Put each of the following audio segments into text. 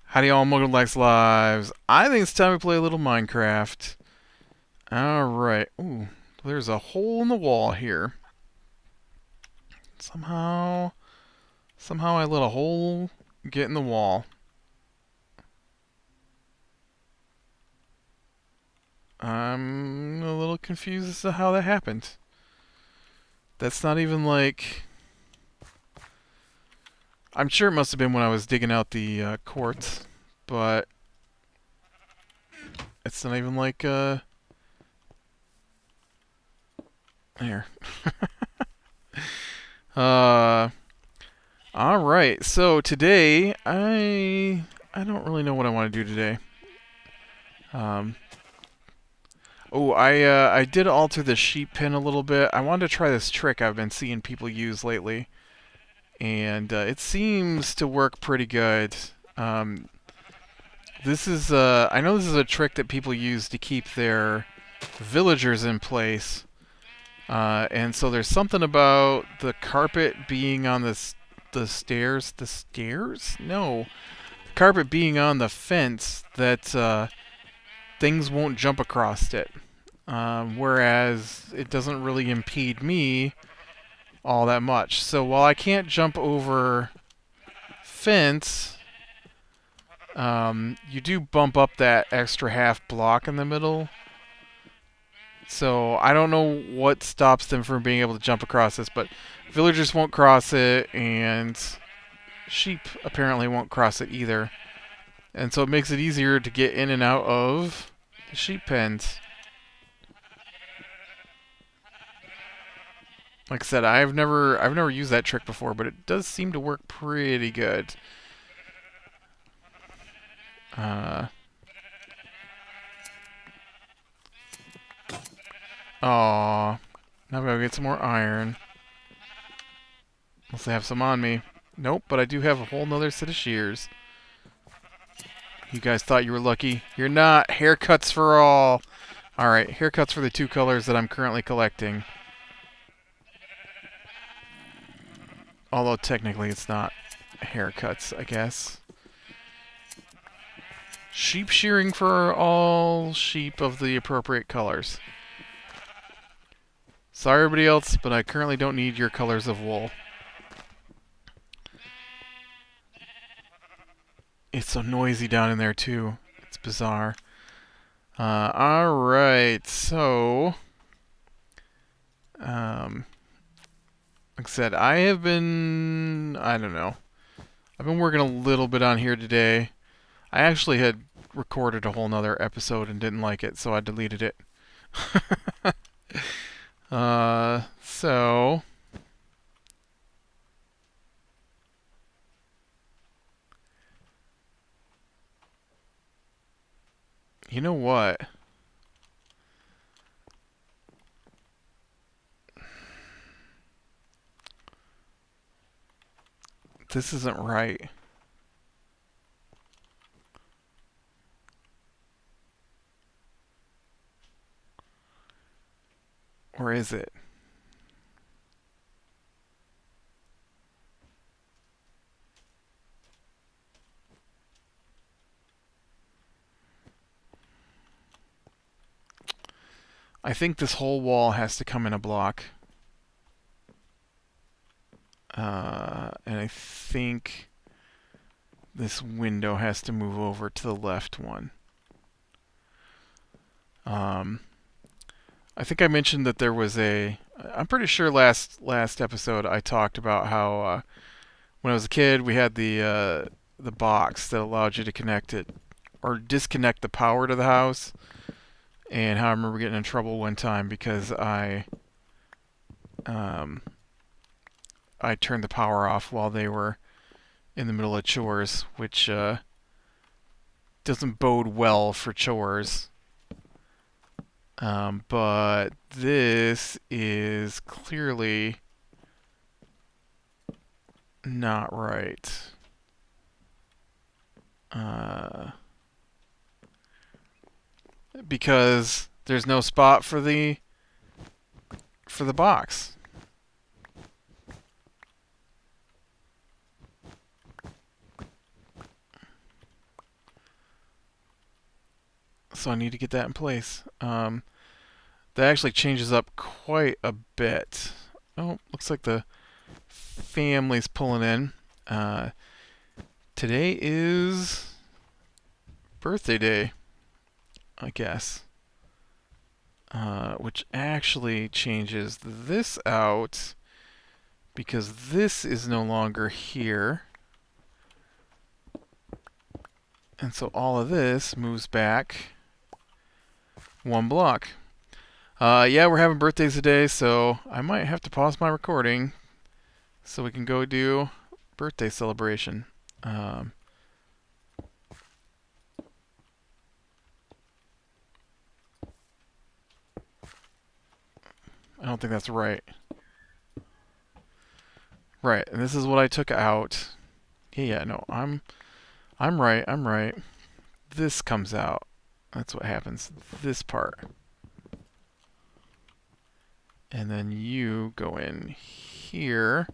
Howdy y'all, Mojang Likes Lives. I think it's time to play a little Minecraft. Alright. Ooh, there's a hole in the wall here. Somehow I let a hole get in the wall. I'm a little confused as to how that happened. That's not even like... I'm sure it must have been when I was digging out the quartz, but it's not even like there. Alright, so today I don't really know what I want to do today. I did alter the sheep pen a little bit. I wanted to try this trick I've been seeing people use lately. And it seems to work pretty good. This is I know this is a trick that people use to keep their villagers in place. And so there's something about the carpet being on the stairs. The stairs? No. The carpet being on the fence that things won't jump across it. Whereas it doesn't really impede me all that much. So while I can't jump over fence, you do bump up that extra half block in the middle. So I don't know what stops them from being able to jump across this, but villagers won't cross it, and sheep apparently won't cross it either. And so it makes it easier to get in and out of the sheep pens. Like I said, I've never used that trick before, but it does seem to work pretty good. Aw, now I gotta get some more iron. Unless I have some on me. Nope, but I do have a whole nother set of shears. You guys thought you were lucky. You're not. Haircuts for all. Alright, haircuts for the two colors that I'm currently collecting. Although technically it's not haircuts, I guess. Sheep shearing for all sheep of the appropriate colors. Sorry everybody else, but I currently don't need your colors of wool. It's so noisy down in there too. It's bizarre. Alright, so... like I said, I don't know. I've been working a little bit on here today. I actually had recorded a whole nother episode and didn't like it, so I deleted it. So... You know what? This isn't right. Or is it? I think this whole wall has to come in a block. And I think this window has to move over to the left one. I think I mentioned that there was I'm pretty sure last episode I talked about how when I was a kid we had the box that allowed you to connect it or disconnect the power to the house, and how I remember getting in trouble one time because I turned the power off while they were in the middle of chores, which doesn't bode well for chores. But this is clearly not right. Because there's no spot for the box. So I need to get that in place. That actually changes up quite a bit. Oh, looks like the family's pulling in. Today is birthday day, I guess. Which actually changes this out because this is no longer here. And so all of this moves back one block. Yeah, we're having birthdays today, so I might have to pause my recording so we can go do birthday celebration. I don't think that's right. Right, and this is what I took out. Yeah, no, I'm right. This comes out. That's what happens. This part. And then you go in here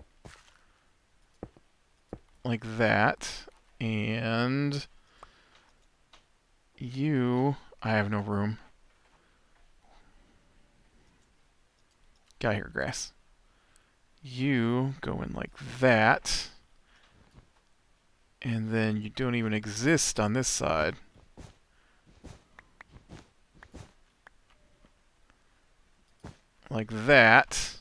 like that. And you, I have no room. Get out of here, grass. You go in like that. And then you don't even exist on this side. Like that.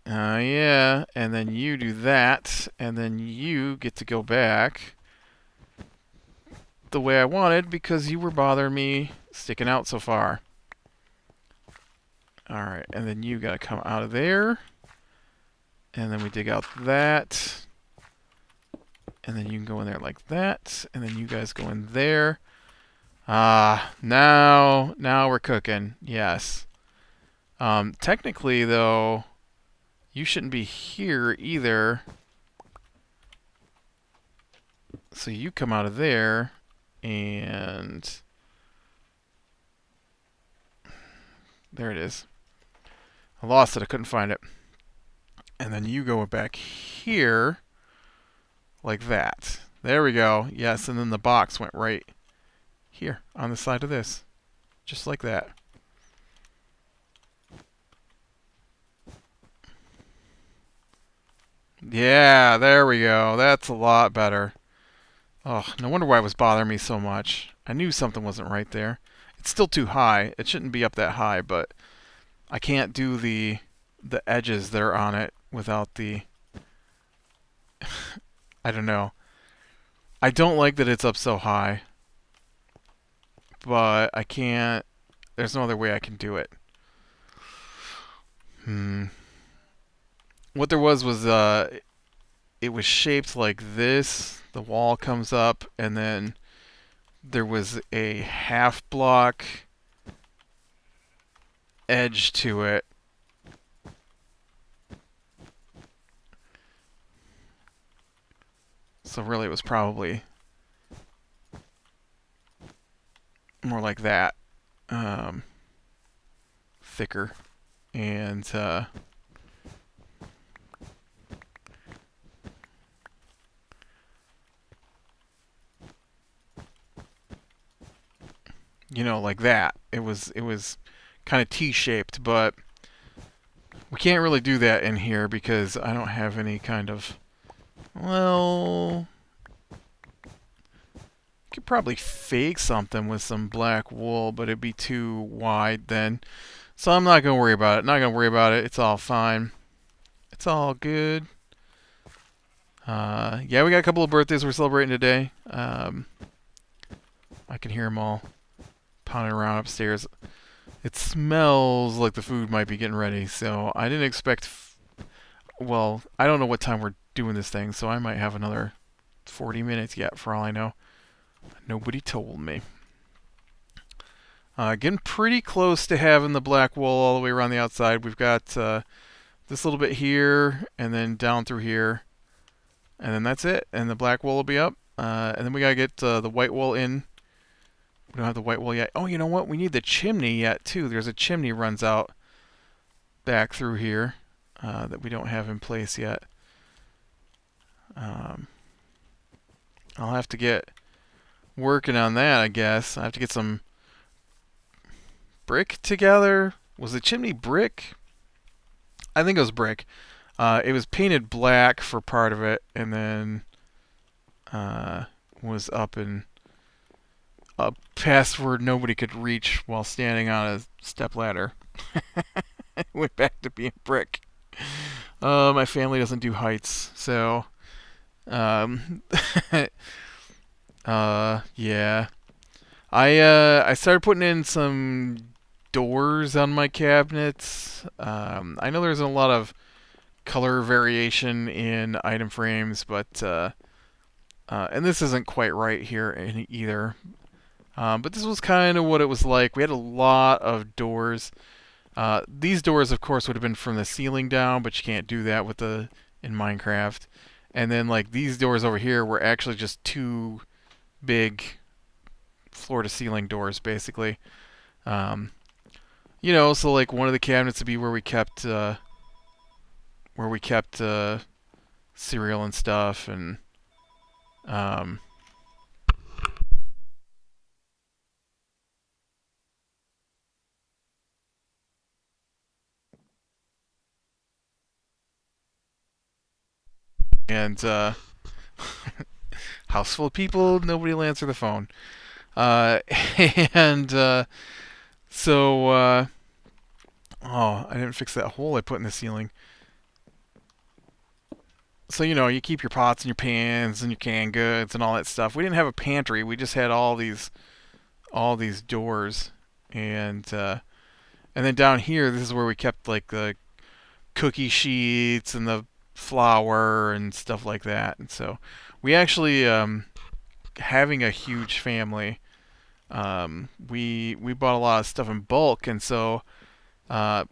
Yeah, and then you do that, and then you get to go back the way I wanted because you were bothering me sticking out so far. Alright, and then you gotta come out of there. And then we dig out that. And then you can go in there like that. And then you guys go in there. Now we're cooking. Yes. Technically, though, you shouldn't be here either. So you come out of there, and there it is. I lost it. I couldn't find it. And then you go back here like that. There we go. Yes, and then the box went right here on the side of this. Just like that. Yeah, there we go. That's a lot better. Oh, no wonder why it was bothering me so much. I knew something wasn't right there. It's still too high. It shouldn't be up that high, but I can't do the edges that are on it without the... I don't know. I don't like that it's up so high, but I can't... There's no other way I can do it. What there was it was shaped like this. The wall comes up, and then there was a half block edge to it. So really it was probably more like that. Thicker. And you know, like that. It was kind of T-shaped, but we can't really do that in here because I don't have any kind of... Well, could probably fake something with some black wool, but it'd be too wide then. So I'm not going to worry about it. Not going to worry about it. It's all fine. It's all good. Yeah, we got a couple of birthdays we're celebrating today. I can hear them all pounding around upstairs. It smells like the food might be getting ready, so I didn't expect... Well, I don't know what time we're doing this thing, so I might have another 40 minutes yet, for all I know. Nobody told me. Getting pretty close to having the black wool all the way around the outside. We've got this little bit here, and then down through here. and then that's it. And the black wool will be up. And then we gotta get the white wool in. We don't have the white wool yet. Oh, you know what? We need the chimney yet too. There's a chimney runs out back through here that we don't have in place yet. I'll have to get working on that, I guess. I have to get some brick together. Was the chimney brick? I think it was brick. It was painted black for part of it, and then was up past where nobody could reach while standing on a step ladder. It went back to being brick. My family doesn't do heights, so yeah. I started putting in some doors on my cabinets. I know there's a lot of color variation in item frames, but and this isn't quite right here either. But this was kind of what it was like. We had a lot of doors. These doors, of course, would have been from the ceiling down, but you can't do that in Minecraft. And then like these doors over here were actually just two big floor-to-ceiling doors, basically. So like one of the cabinets would be where we kept cereal and stuff, and and house full of people, nobody will answer the phone. And so oh, I didn't fix that hole I put in the ceiling. So you keep your pots and your pans and your canned goods and all that stuff. We didn't have a pantry. We just had all these doors, and then down here, this is where we kept like the cookie sheets and the flour and stuff like that. And so we actually, having a huge family, we bought a lot of stuff in bulk, and so I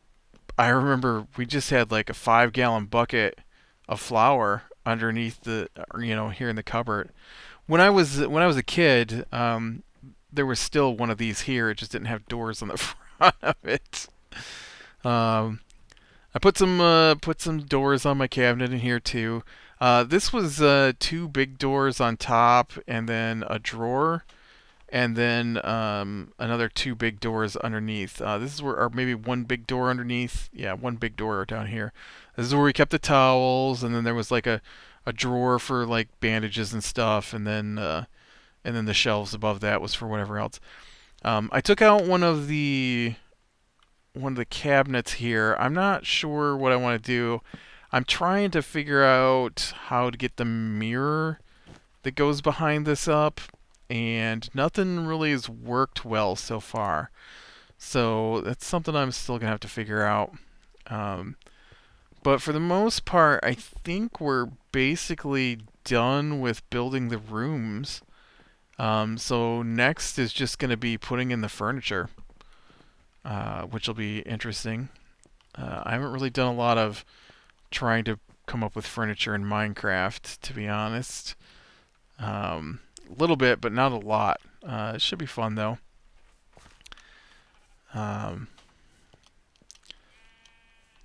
remember we just had like a 5-gallon bucket of flour underneath here in the cupboard. When I was a kid, there was still one of these here. It just didn't have doors on the front of it. I put some doors on my cabinet in here too. This was 2 big doors on top, and then a drawer, and then another 2 big doors underneath. This is where, or maybe 1 big door underneath. Yeah, 1 big door down here. This is where we kept the towels, and then there was like a drawer for like bandages and stuff, and then the shelves above that was for whatever else. I took out one of the cabinets here. I'm not sure what I want to do. I'm trying to figure out how to get the mirror that goes behind this up, and nothing really has worked well so far. So that's something I'm still going to have to figure out. But for the most part, I think we're basically done with building the rooms. So next is just going to be putting in the furniture, which will be interesting. I haven't really done a lot of trying to come up with furniture in Minecraft, to be honest. A little bit, but not a lot. It should be fun, though.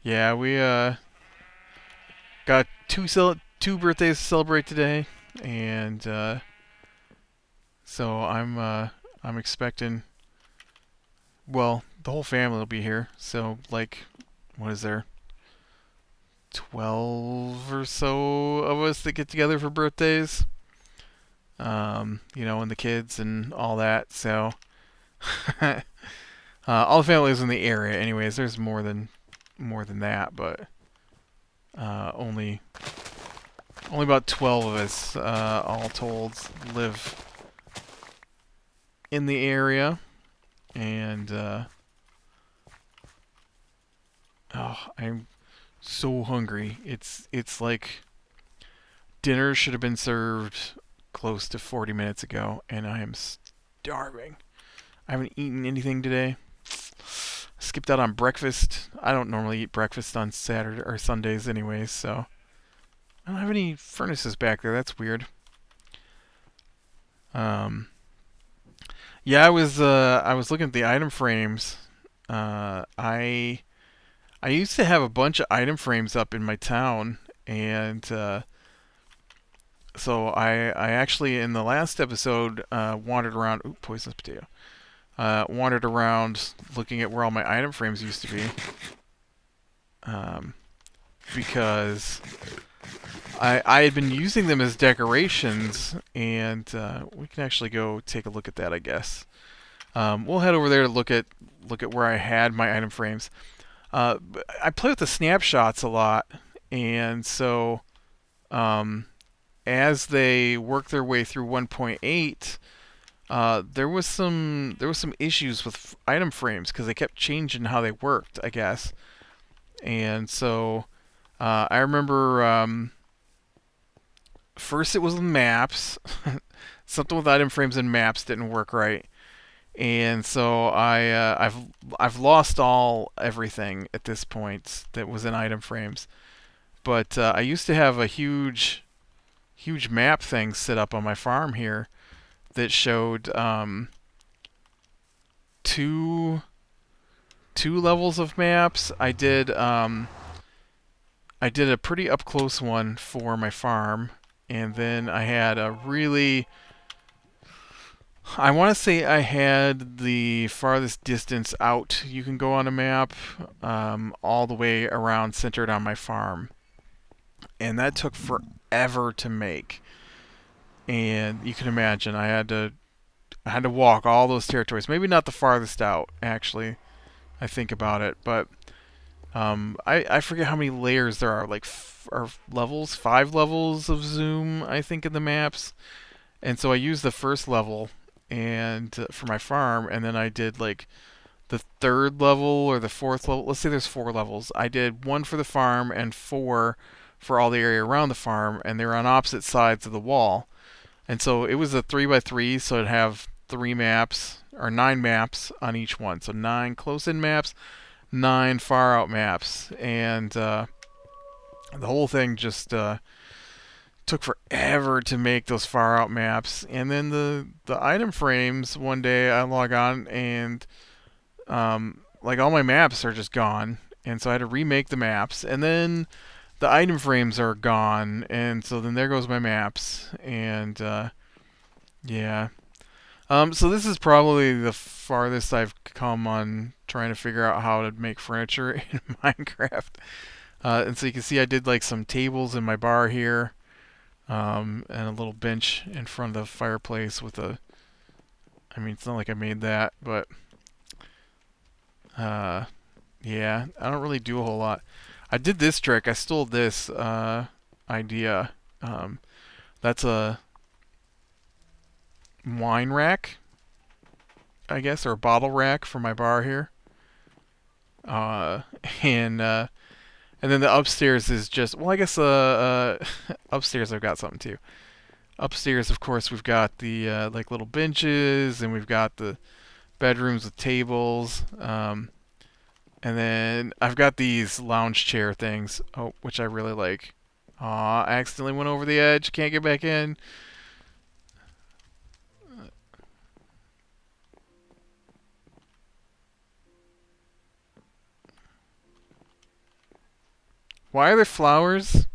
Yeah, we got two birthdays to celebrate today, and so I'm expecting. Well, the whole family will be here. So like, what is there? 12 or so of us that get together for birthdays. And the kids and all that. So all the families in the area. Anyways, there's more than that, but only about 12 of us all told live in the area, and I'm so hungry. It's like dinner should have been served close to 40 minutes ago, and I am starving. I haven't eaten anything today. Skipped out on breakfast. I don't normally eat breakfast on Saturday or Sundays anyways, so I don't have any furnaces back there. That's weird. Um, yeah, I was looking at the item frames. I used to have a bunch of item frames up in my town, and so I actually in the last episode wandered around. Ooh, poisonous potato. Wandered around looking at where all my item frames used to be, um, because I had been using them as decorations, and we can actually go take a look at that, I guess. We'll head over there to look at where I had my item frames. I play with the snapshots a lot, and so as they work their way through 1.8, there was some issues with item frames because they kept changing how they worked, I guess. And so I remember first it was the maps. Something with item frames and maps didn't work right, and so I've lost everything at this point that was in item frames. But I used to have a huge map thing set up on my farm here that showed two levels of maps. I did a pretty up close one for my farm, and then I had a really, I want to say I had the farthest distance out you can go on a map, all the way around centered on my farm. And that took forever to make. And you can imagine I had to walk all those territories. Maybe not the farthest out, actually. I think about it, but I forget how many layers there are. Like or levels, 5 levels of zoom, I think, in the maps. And so I used the first level and for my farm, and then I did like the third level or the fourth level. Let's say there's 4 levels. I did one for the farm and 4 for all the area around the farm, and they were on opposite sides of the wall. And so it was a 3x3, so it'd have 3 maps or 9 maps on each one. So 9 close-in maps, 9 far-out maps, and the whole thing just took forever to make those far-out maps. And then the item frames. One day I log on and like all my maps are just gone, and so I had to remake the maps, and then the item frames are gone, and so then there goes my maps, and yeah. So this is probably the farthest I've come on trying to figure out how to make furniture in Minecraft. And so you can see I did like some tables in my bar here, and a little bench in front of the fireplace with a. I mean, it's not like I made that, but yeah, I don't really do a whole lot. I did this trick. I stole this idea. That's a wine rack, I guess, or a bottle rack for my bar here. Uh, and uh, and then the upstairs is just, well, I guess upstairs I've got something too. Upstairs, of course, we've got the like little benches, and we've got the bedrooms with tables. And then I've got these lounge chair things, which I really like. Aw, I accidentally went over the edge. Can't get back in. Why are there flowers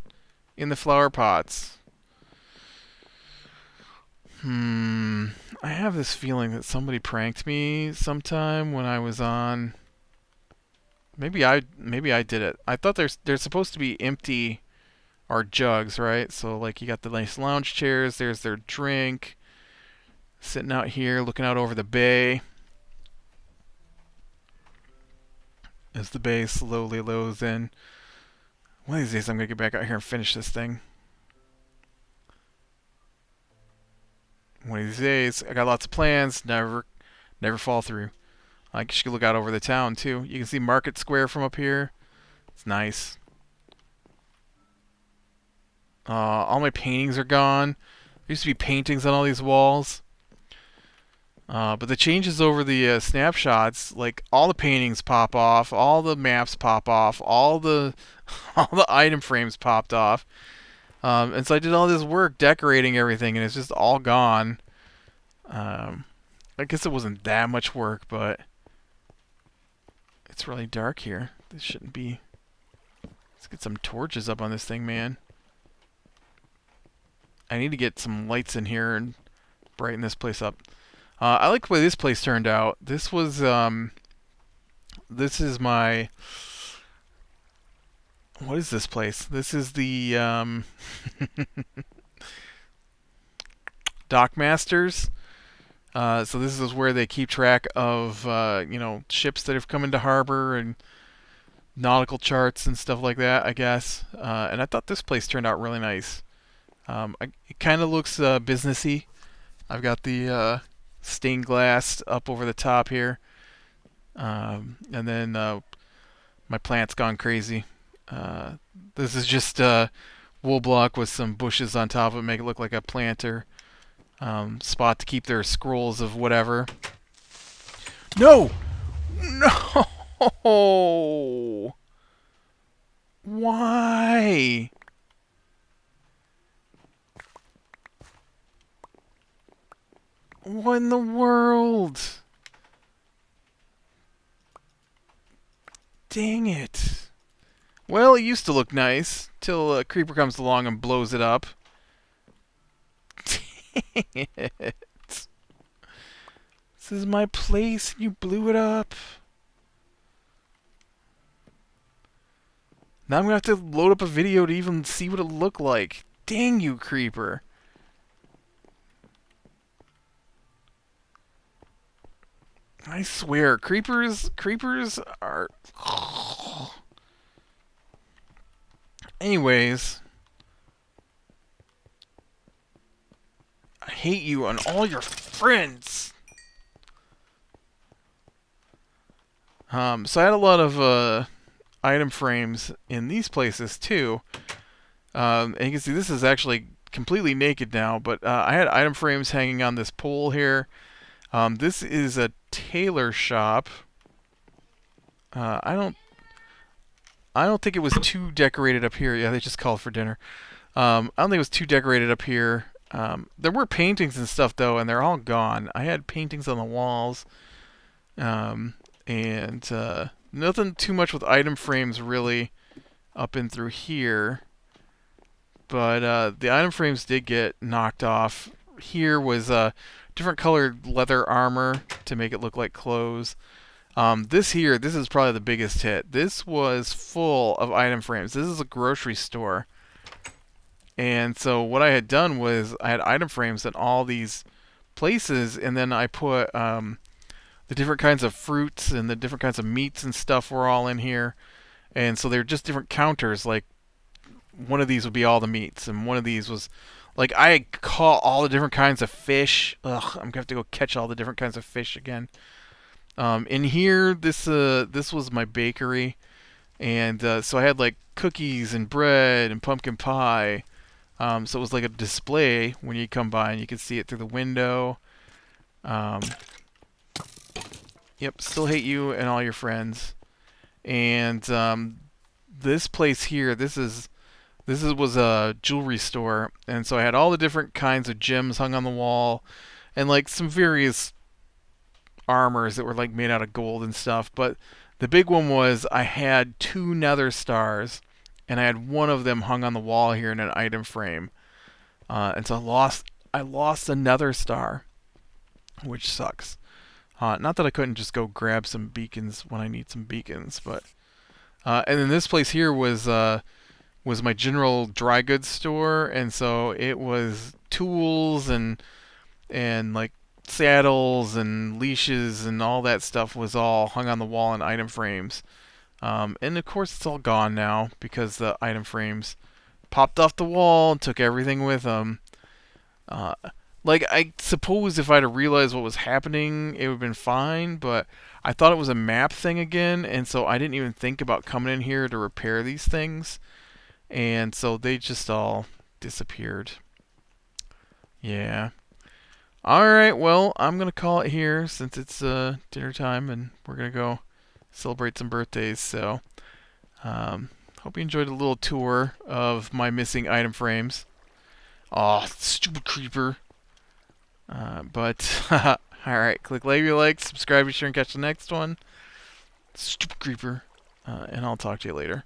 in the flower pots? I have this feeling that somebody pranked me sometime when I was on. Maybe I did it. I thought they're supposed to be empty or jugs, right? So like you got the nice lounge chairs. There's their drink, sitting out here looking out over the bay as the bay slowly lows in. One of these days I'm gonna get back out here and finish this thing. One of these days, I got lots of plans. Never fall through. I guess you can look out over the town too. You can see Market Square from up here. It's nice. All my paintings are gone. There used to be paintings on all these walls. But the changes over the snapshots, like all the paintings pop off, all the maps pop off, all the all the item frames popped off. And so I did all this work decorating everything, and it's just all gone. I guess it wasn't that much work, but it's really dark here. This shouldn't be. Let's get some torches up on this thing, man. I need to get some lights in here and brighten this place up. I like the way this place turned out. This was, this is my, what is this place? This is the, Dockmasters. So this is where they keep track of, you know, ships that have come into harbor and nautical charts and stuff like that, I guess. And I thought this place turned out really nice. It kind of looks businessy. I've got the stained glass up over the top here. And then my plant's gone crazy. This is just wool block with some bushes on top of it, make it look like a planter. Spot to keep their scrolls of whatever. No! No! Why? What in the world? Dang it. Well, it used to look nice, till a creeper comes along and blows it up. Dang it. This is my place, and you blew it up. Now I'm gonna have to load up a video to even see what it looked like. Dang you, creeper. I swear, creepers are... Anyways, I hate you and all your friends. So I had a lot of item frames in these places too. And you can see this is actually completely naked now, but I had item frames hanging on this pole here. This is a tailor shop. I don't think it was too decorated up here. Yeah, they just called for dinner. I don't think it was too decorated up here. There were paintings and stuff though, and they're all gone. I had paintings on the walls, and nothing too much with item frames really up and through here. But the item frames did get knocked off. Here was different colored leather armor to make it look like clothes. This is probably the biggest hit. This was full of item frames. This is a grocery store. And so what I had done was I had item frames in all these places, and then I put the different kinds of fruits and the different kinds of meats and stuff were all in here. And so they're just different counters. Like one of these would be all the meats, and one of these was like I caught all the different kinds of fish. Ugh, I'm gonna have to go catch all the different kinds of fish again. In here, this was my bakery, and so I had like cookies and bread and pumpkin pie. So it was like a display when you come by, and you could see it through the window. Yep, still hate you and all your friends. And this place here, this was a jewelry store, and so I had all the different kinds of gems hung on the wall, and like some various armors that were like made out of gold and stuff. But the big one was I had 2 nether stars, and I had one of them hung on the wall here in an item frame. And so I lost a nether star, which sucks. Not that I couldn't just go grab some beacons when I need some beacons, but and then this place here was my general dry goods store, and so it was tools and like saddles and leashes and all that stuff was all hung on the wall in item frames. And of course it's all gone now because the item frames popped off the wall and took everything with them. Like, I suppose if I'd have realized what was happening, it would have been fine, but I thought it was a map thing again, and so I didn't even think about coming in here to repair these things. And so they just all disappeared. Yeah. Alright, well, I'm going to call it here since it's dinner time, and we're going to go celebrate some birthdays. So, Hope you enjoyed a little tour of my missing item frames. Aw, stupid creeper. But, alright, click like, subscribe, be sure and catch the next one. Stupid creeper. And I'll talk to you later.